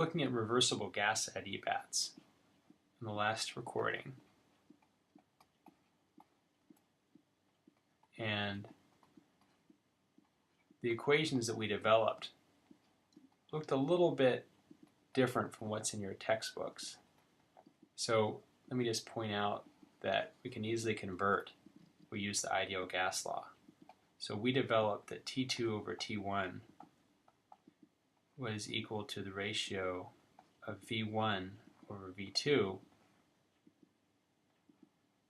looking at reversible gas adiabats in the last recording. And the equations that we developed looked a little bit different from what's in your textbooks. So let me just point out that we can easily convert. We use the ideal gas law. So we developed that T2 over T1 was equal to the ratio of V1 over V2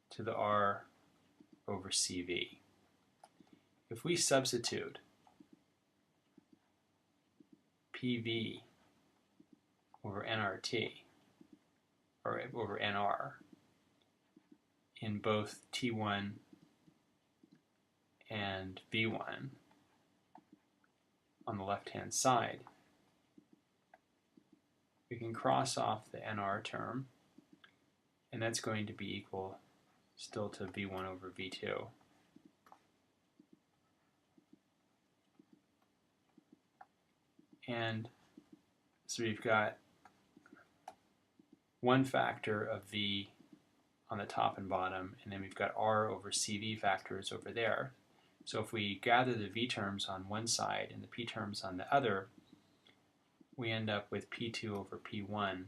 to the R over CV. If we substitute PV over nRT, or over nR, in both T1 and V1 on the left-hand side, we can cross off the nR term, and that's going to be equal still to V1 over V2. And so we've got one factor of V on the top and bottom, and then we've got R over CV factors over there. So if we gather the V terms on one side and the P terms on the other, we end up with P2 over P1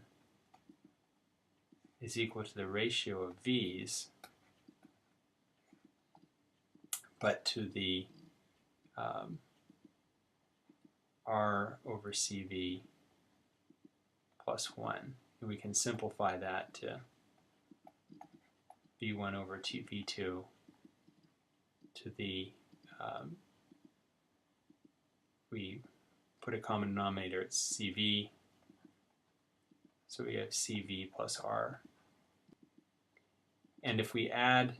is equal to the ratio of V's, but to the R over CV plus 1. And we can simplify that to V1 over V2 to the, we put a common denominator at CV, so we have CV plus R. And if we add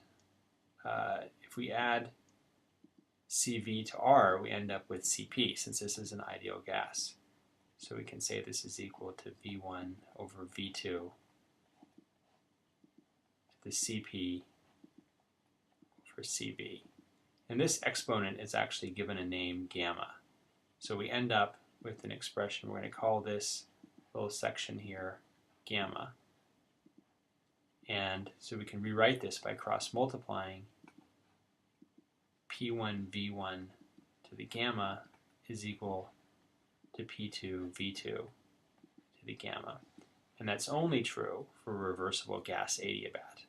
CV to R, we end up with CP, since this is an ideal gas. So we can say this is equal to V1 over V2 to the CP for CV. And this exponent is actually given a name gamma. So we end up with an expression. We're going to call this little section here gamma. And so we can rewrite this by cross-multiplying. P1 V1 to the gamma is equal to P2 V2 to the gamma. And that's only true for reversible gas adiabat.